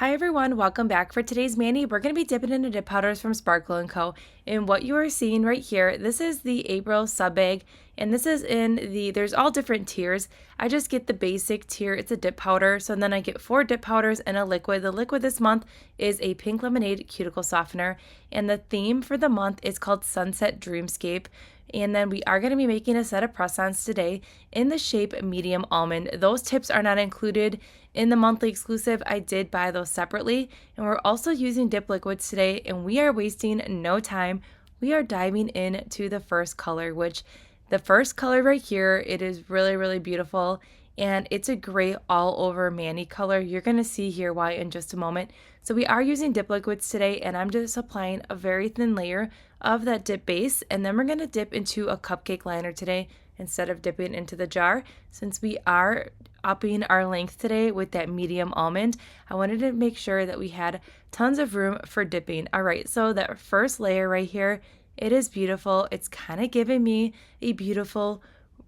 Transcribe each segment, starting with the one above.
Hi everyone, welcome back. For today's mani, we're going to be dipping into dip powders from Sparkle & Co. And what you are seeing right here, this is the April sub bag, and this is in there's all different tiers. I just get the basic tier, it's a dip powder, so then I get 4 dip powders and a liquid. The liquid this month is a pink lemonade cuticle softener, and the theme for the month is called Sunset Dreamscape. And then we are going to be making a set of press-ons today in the shape medium almond. Those tips are not included in the monthly exclusive. I did buy those separately. And we're also using dip liquids today, and we are wasting no time. We are diving into the first color, which the first color right here, it is really, really beautiful. And it's a great all over mani color. You're going to see here why in just a moment. So we are using dip liquids today, and I'm just applying a very thin layer of that dip base, and then we're going to dip into a cupcake liner today instead of dipping into the jar. Since we are upping our length today with that medium almond, I wanted to make sure that we had tons of room for dipping. All right, so that first layer right here, it is beautiful. It's kind of giving me a beautiful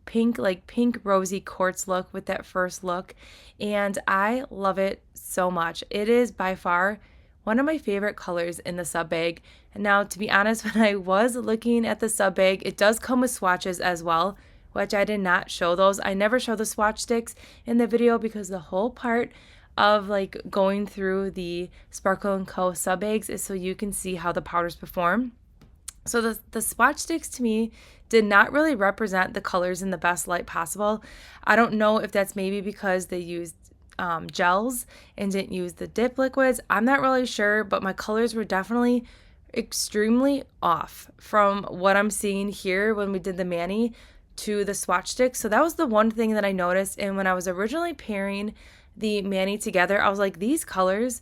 pink, like pink rosy quartz look with that first look, and I love it so much. It is by far one of my favorite colors in the sub bag. And now, to be honest, when I was looking at the sub bag, it does come with swatches as well, which I did not show those. I never show the swatch sticks in the video because the whole part of like going through the Sparkle & Co. sub bags is so you can see how the powders perform. So the swatch sticks to me did not really represent the colors in the best light possible. I don't know if that's maybe because they used gels and didn't use the dip liquids. I'm not really sure, but my colors were definitely extremely off from what I'm seeing here when we did the mani to the swatch sticks. So that was the one thing that I noticed. And when I was originally pairing the mani together, I was like, these colors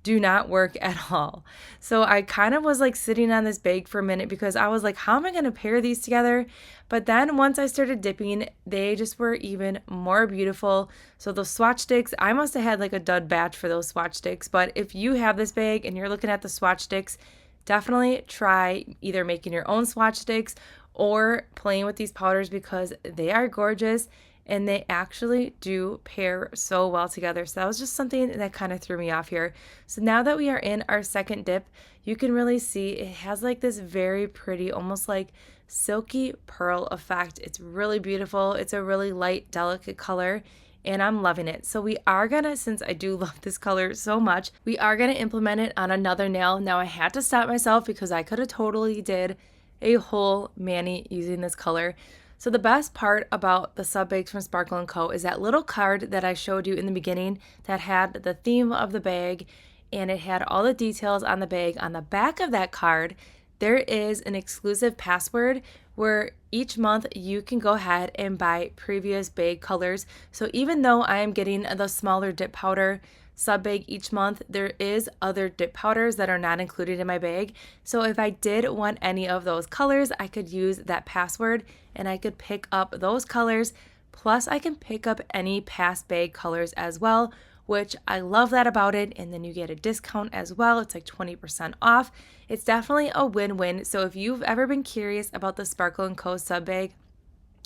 do not work at all. So I kind of was like sitting on this bag for a minute because I was like, how am I going to pair these together? But then once I started dipping, they just were even more beautiful. So those swatch sticks, I must have had like a dud batch for those swatch sticks. But if you have this bag and you're looking at the swatch sticks, definitely try either making your own swatch sticks or playing with these powders because they are gorgeous. And they actually do pair so well together. So that was just something that kind of threw me off here. So now that we are in our second dip, you can really see it has like this very pretty, almost like silky pearl effect. It's really beautiful. It's a really light, delicate color, and I'm loving it. So we are gonna, since I do love this color so much, we are gonna implement it on another nail. Now I had to stop myself because I could have totally did a whole mani using this color. So the best part about the sub bags from Sparkle & Co. is that little card that I showed you in the beginning that had the theme of the bag and it had all the details on the bag. On the back of that card, there is an exclusive password where each month you can go ahead and buy previous bag colors. So even though I am getting the smaller dip powder sub bag each month, there is other dip powders that are not included in my bag. So if I did want any of those colors, I could use that password and I could pick up those colors. Plus I can pick up any past bag colors as well, which I love that about it. And then you get a discount as well. It's like 20% off. It's definitely a win-win. So if you've ever been curious about the Sparkle & Co. sub bag,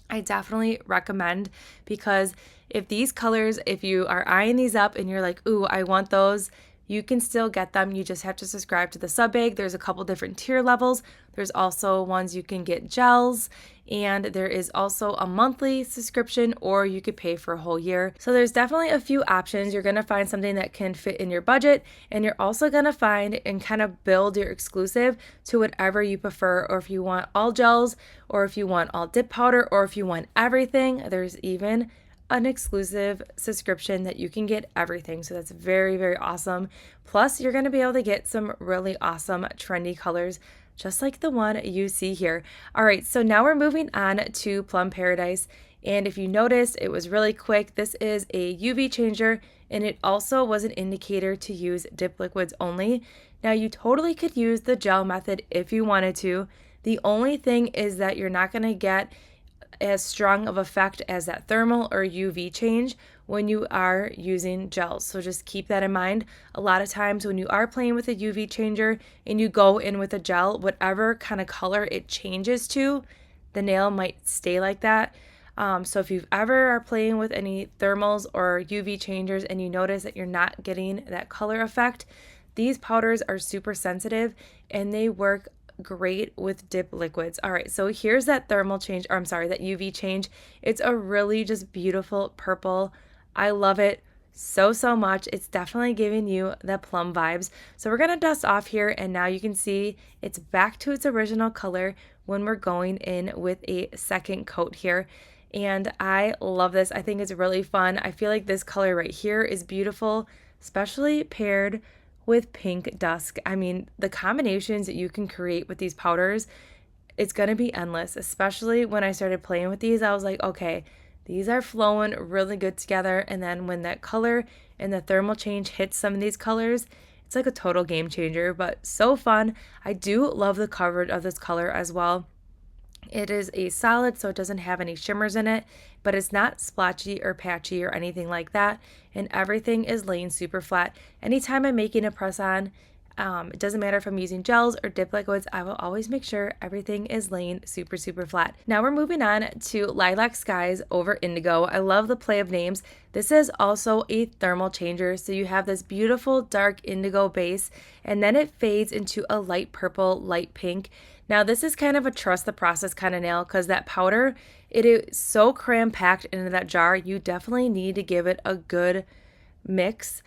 I definitely recommend, because if these colors, if you are eyeing these up and you're like, ooh, I want those, you can still get them. You just have to subscribe to the sub bag. There's a couple different tier levels. There's also ones you can get gels, and there is also a monthly subscription, or you could pay for a whole year. So there's definitely a few options. You're going to find something that can fit in your budget, and you're also going to find and kind of build your exclusive to whatever you prefer, or if you want all gels, or if you want all dip powder, or if you want everything. There's even an exclusive subscription that you can get everything. So that's very, very awesome. Plus, you're going to be able to get some really awesome trendy colors, just like the one you see here. All right, so now we're moving on to Plum Paradise. And if you noticed, it was really quick. This is a UV changer, and it also was an indicator to use dip liquids only. Now, you totally could use the gel method if you wanted to. The only thing is that you're not going to get as strong of effect as that thermal or UV change when you are using gels. So just keep that in mind. A lot of times when you are playing with a UV changer and you go in with a gel, whatever kind of color it changes to, the nail might stay like that. So if you've ever are playing with any thermals or UV changers and you notice that you're not getting that color effect, these powders are super sensitive and they work great with dip liquids. All right, so here's that thermal change, or I'm sorry, that UV change. It's a really just beautiful purple. I love it so much. It's definitely giving you the plum vibes. So we're gonna dust off here, and now you can see it's back to its original color when we're going in with a second coat here. And I love this. I think it's really fun. I feel like this color right here is beautiful, especially paired with Pink Dusk. I mean, the combinations that you can create with these powders, it's going to be endless. Especially when I started playing with these, I was like, okay, these are flowing really good together. And then when that color and the thermal change hits some of these colors, it's like a total game changer, but so fun. I do love the coverage of this color as well. It is a solid, so it doesn't have any shimmers in it, but it's not splotchy or patchy or anything like that. And everything is laying super flat. Anytime I'm making a press on, it doesn't matter if I'm using gels or dip liquids, I will always make sure everything is laying super flat. Now we're moving on to Lilac Skies over Indigo. I love the play of names. This is also a thermal changer, so you have this beautiful dark indigo base, and then it fades into a light purple, light pink. Now this is kind of a trust the process kind of nail, because that powder, it is so cram-packed into that jar, you definitely need to give it a good mix.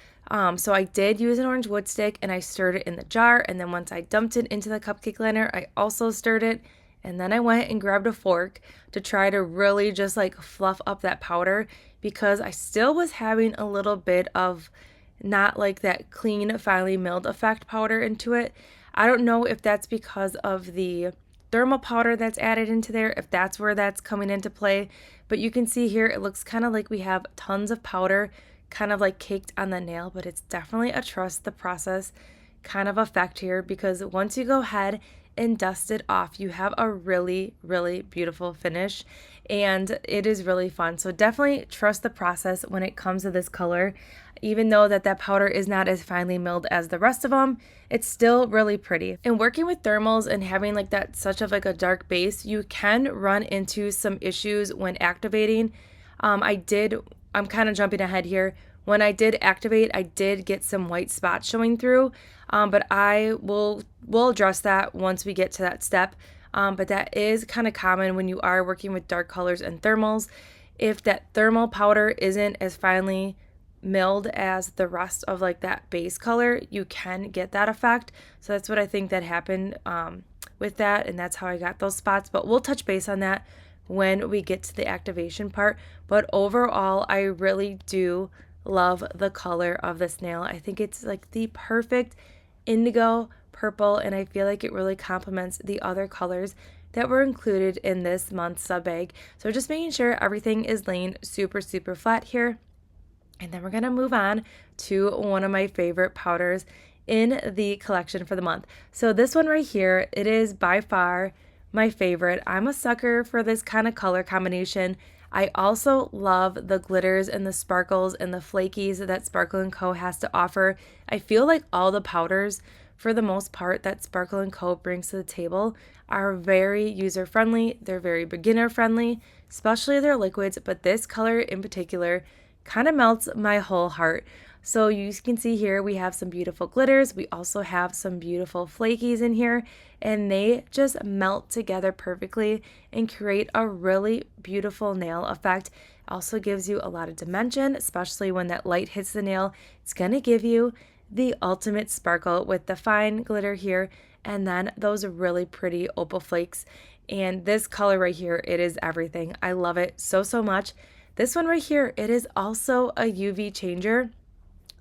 So I did use an orange wood stick and I stirred it in the jar, and then once I dumped it into the cupcake liner, I also stirred it, and then I went and grabbed a fork to try to really just like fluff up that powder, because I still was having a little bit of not like that clean, finely milled effect powder into it. I don't know if that's because of the thermal powder that's added into there, if that's where that's coming into play, but you can see here it looks kind of like we have tons of powder kind of like caked on the nail, but it's definitely a trust the process kind of effect here, because once you go ahead and dust it off, you have a really beautiful finish, and it is really fun. So definitely trust the process when it comes to this color. Even though that powder is not as finely milled as the rest of them, it's still really pretty. And working with thermals and having like that such of like a dark base, you can run into some issues when activating. I'm kind of jumping ahead here. When I did activate, I did get some white spots showing through, but we'll address that once we get to that step. But that is kind of common when you are working with dark colors and thermals. If that thermal powder isn't as finely milled as the rest of like that base color, you can get that effect. So that's what I think that happened with that, and that's how I got those spots. But we'll touch base on that when we get to the activation part. But overall, I really do love the color of this nail. I think it's like the perfect indigo purple, and I feel like it really complements the other colors that were included in this month's sub bag. So just making sure everything is laying super flat here. And then we're going to move on to one of my favorite powders in the collection for the month. So this one right here, it is by far my favorite. I'm a sucker for this kind of color combination. I also love the glitters and the sparkles and the flakies that Sparkle & Co. has to offer. I feel like all the powders, for the most part, that Sparkle & Co. brings to the table are very user-friendly. They're very beginner-friendly, especially their liquids, but this color in particular kind of melts my whole heart. So you can see here we have some beautiful glitters. We also have some beautiful flakies in here, and they just melt together perfectly and create a really beautiful nail effect. Also gives you a lot of dimension, especially when that light hits the nail. It's going to give you the ultimate sparkle with the fine glitter here, and then those really pretty opal flakes. And this color right here, it is everything. I love it so much. This one right here, it is also a UV changer.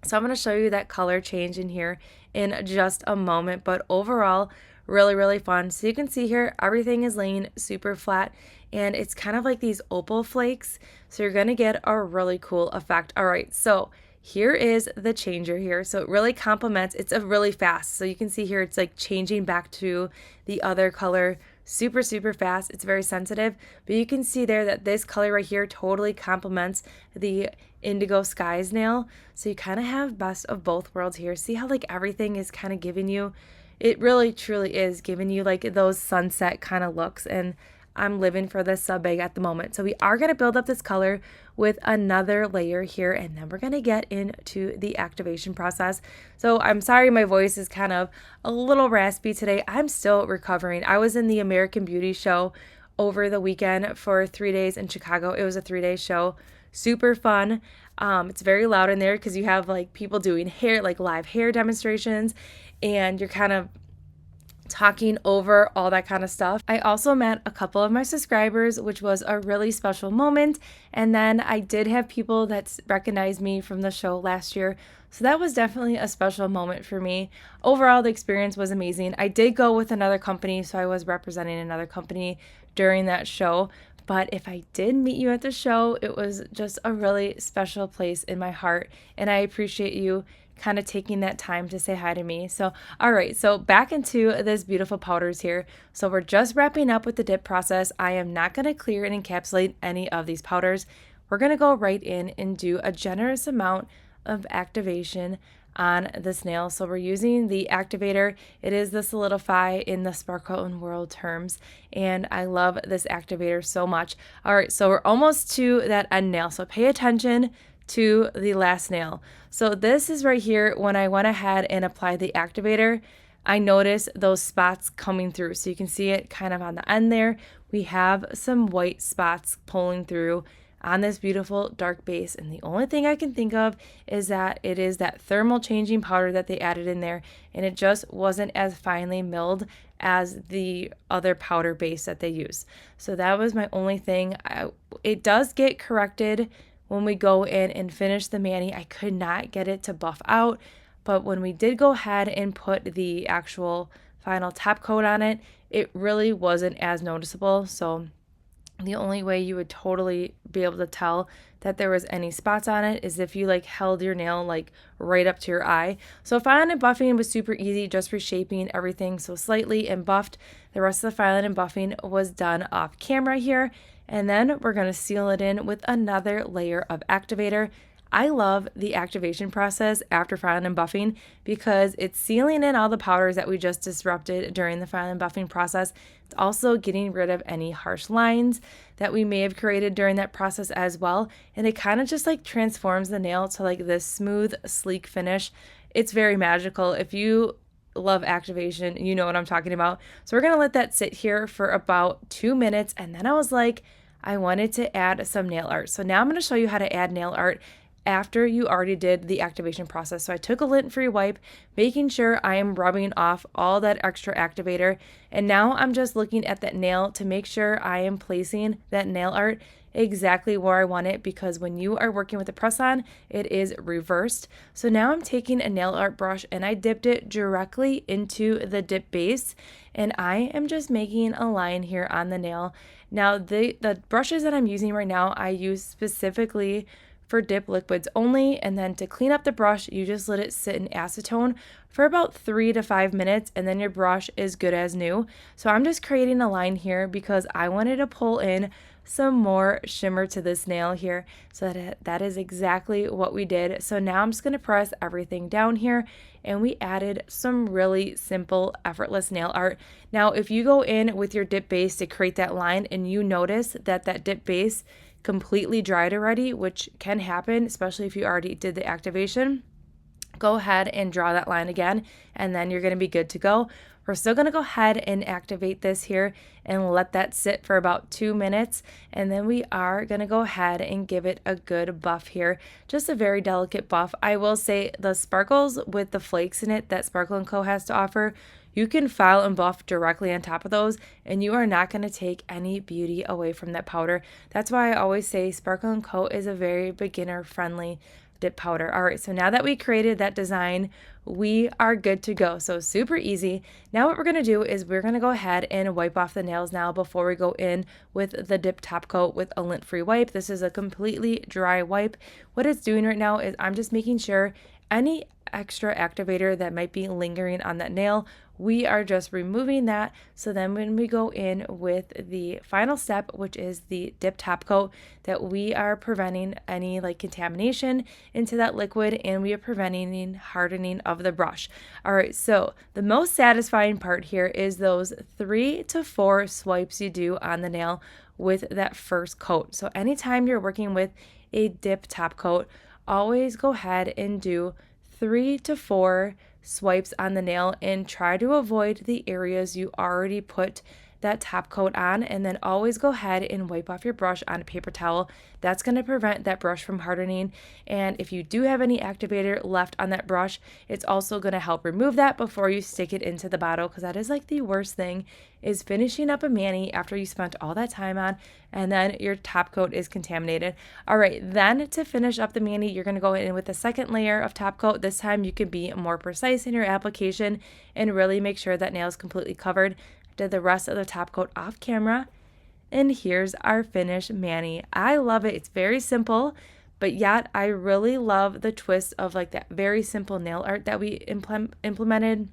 So I'm going to show you that color change in here in just a moment, but overall, really fun. So you can see here, everything is laying super flat, and it's kind of like these opal flakes. So you're going to get a really cool effect. All right, so here is the changer here. So it really complements, it's a really fast. So you can see here, it's like changing back to the other color super fast. It's very sensitive, but you can see there that this color right here totally complements the Indigo Skies nail. So you kind of have best of both worlds here. See how like everything is kind of giving you, it really truly is giving you like those sunset kind of looks, and I'm living for this sub bag at the moment. So we are going to build up this color with another layer here, and then we're going to get into the activation process. So I'm sorry my voice is kind of a little raspy today. I'm still recovering. I was in the American Beauty show over the weekend for 3 days in Chicago. It was a 3-day show. Super fun. It's very loud in there because you have like people doing hair, like live hair demonstrations, and you're kind of talking over all that kind of stuff. I also met a couple of my subscribers, which was a really special moment. And then I did have people that recognized me from the show last year. So that was definitely a special moment for me. Overall, the experience was amazing. I did go with another company, so I was representing another company during that show. But if I did meet you at the show, it was just a really special place in my heart. And I appreciate you kind of taking that time to say hi to me. So, all right, so back into this beautiful powders here. So we're just wrapping up with the dip process. I am not going to clear and encapsulate any of these powders. We're going to go right in and do a generous amount of activation on this nail. So we're using the activator. It is the Solidify in the Sparkle and Whirl terms, and I love this activator so much. All right, so we're almost to that end nail. So pay attention to the last nail. So this is right here. When I went ahead and applied the activator, I noticed those spots coming through. So you can see it kind of on the end there. We have some white spots pulling through on this beautiful dark base. And the only thing I can think of is that it is that thermal changing powder that they added in there, and it just wasn't as finely milled as the other powder base that they use. So that was my only thing. It does get corrected when we go in and finish the mani. I could not get it to buff out, but when we did go ahead and put the actual final top coat on it, it really wasn't as noticeable. So the only way you would totally be able to tell that there was any spots on it is if you like held your nail like right up to your eye. So filing and buffing was super easy, just reshaping everything so slightly and buffed. The rest of the filing and buffing was done off camera here. And then we're going to seal it in with another layer of activator. I love the activation process after filing and buffing because it's sealing in all the powders that we just disrupted during the filing and buffing process. It's also getting rid of any harsh lines that we may have created during that process as well. And it kind of just like transforms the nail to like this smooth, sleek finish. It's very magical. If you love activation, you know what I'm talking about. So we're going to let that sit here for about 2 minutes. And then I was like, I wanted to add some nail art. So now I'm going to show you how to add nail art after you already did the activation process. So I took a lint-free wipe, making sure I am rubbing off all that extra activator. And now I'm just looking at that nail to make sure I am placing that nail art exactly where I want it, because when you are working with a press-on, it is reversed. So now I'm taking a nail art brush and I dipped it directly into the dip base, and I am just making a line here on the nail. Now the brushes that I'm using right now, I use specifically for dip liquids only, and then to clean up the brush, you just let it sit in acetone for about 3 to 5 minutes, and then your brush is good as new. So I'm just creating a line here because I wanted to pull in some more shimmer to this nail here. So that is exactly what we did. So now I'm just going to press everything down here, and we added some really simple, effortless nail art. Now, if you go in with your dip base to create that line and you notice that that dip base completely dried already, which can happen, especially if you already did the activation, go ahead and draw that line again, and then you're going to be good to go. We're still going to go ahead and activate this here and let that sit for about 2 minutes, and then we are going to go ahead and give it a good buff here, just a very delicate buff. I will say the sparkles with the flakes in it that Sparkle & Co. has to offer, you can file and buff directly on top of those, and you are not going to take any beauty away from that powder. That's why I always say Sparkle & Co. is a very beginner-friendly dip powder. All right, so now that we created that design, we are good to go. So super easy. Now what we're going to do is we're going to go ahead and wipe off the nails now before we go in with the dip top coat with a lint-free wipe. This is a completely dry wipe. What it's doing right now is I'm just making sure any extra activator that might be lingering on that nail, we are just removing that. So then when we go in with the final step, which is the dip top coat, that we are preventing any like contamination into that liquid, and we are preventing hardening of the brush. All right, so the most satisfying part here is those 3 to 4 swipes you do on the nail with that first coat. So anytime you're working with a dip top coat, always go ahead and do 3 to 4 swipes on the nail and try to avoid the areas you already put that top coat on, and then always go ahead and wipe off your brush on a paper towel. That's going to prevent that brush from hardening, and if you do have any activator left on that brush, it's also going to help remove that before you stick it into the bottle, because that is like the worst thing, is finishing up a mani after you spent all that time on and then your top coat is contaminated. All right, then to finish up the mani, you're going to go in with the second layer of top coat. This time you can be more precise in your application and really make sure that nail is completely covered. Did the rest of the top coat off camera, and here's our finished mani. I love it. It's very simple, but yet I really love the twist of like that very simple nail art that we implemented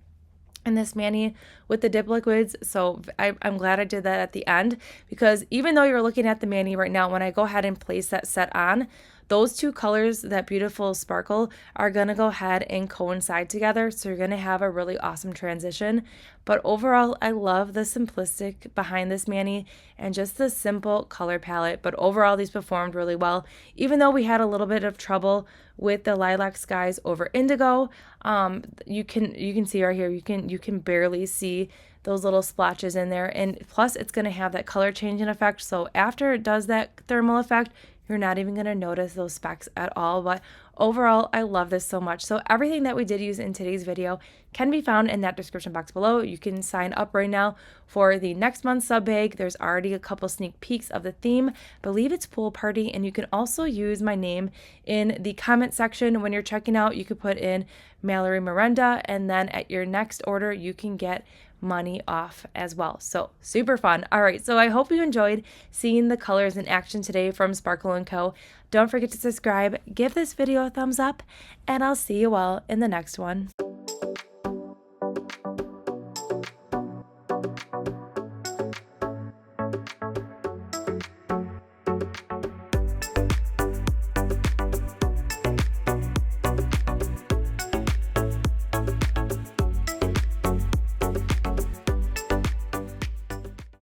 in this mani with the dip liquids. So I'm glad I did that at the end, because even though you're looking at the mani right now, when I go ahead and place that set on, those two colors, that beautiful sparkle, are going to go ahead and coincide together. So you're going to have a really awesome transition. But overall, I love the simplistic behind this mani and just the simple color palette. But overall, these performed really well. Even though we had a little bit of trouble with the Lilac Skies over Indigo, you can see right here, you can barely see those little splotches in there. And plus, it's going to have that color changing effect. So after it does that thermal effect, you're not even going to notice those specks at all. But overall, I love this so much. So everything that we did use in today's video can be found in that description box below. You can sign up right now for the next month's sub bag. There's already a couple sneak peeks of the theme. I believe it's pool party, and you can also use my name in the comment section when you're checking out. You could put in Mallory Mirenda, and then at your next order, you can get money off as well. So super fun. All right, so I hope you enjoyed seeing the colors in action today from Sparkle & Co. Don't forget to subscribe, give this video a thumbs up, and I'll see you all in the next one.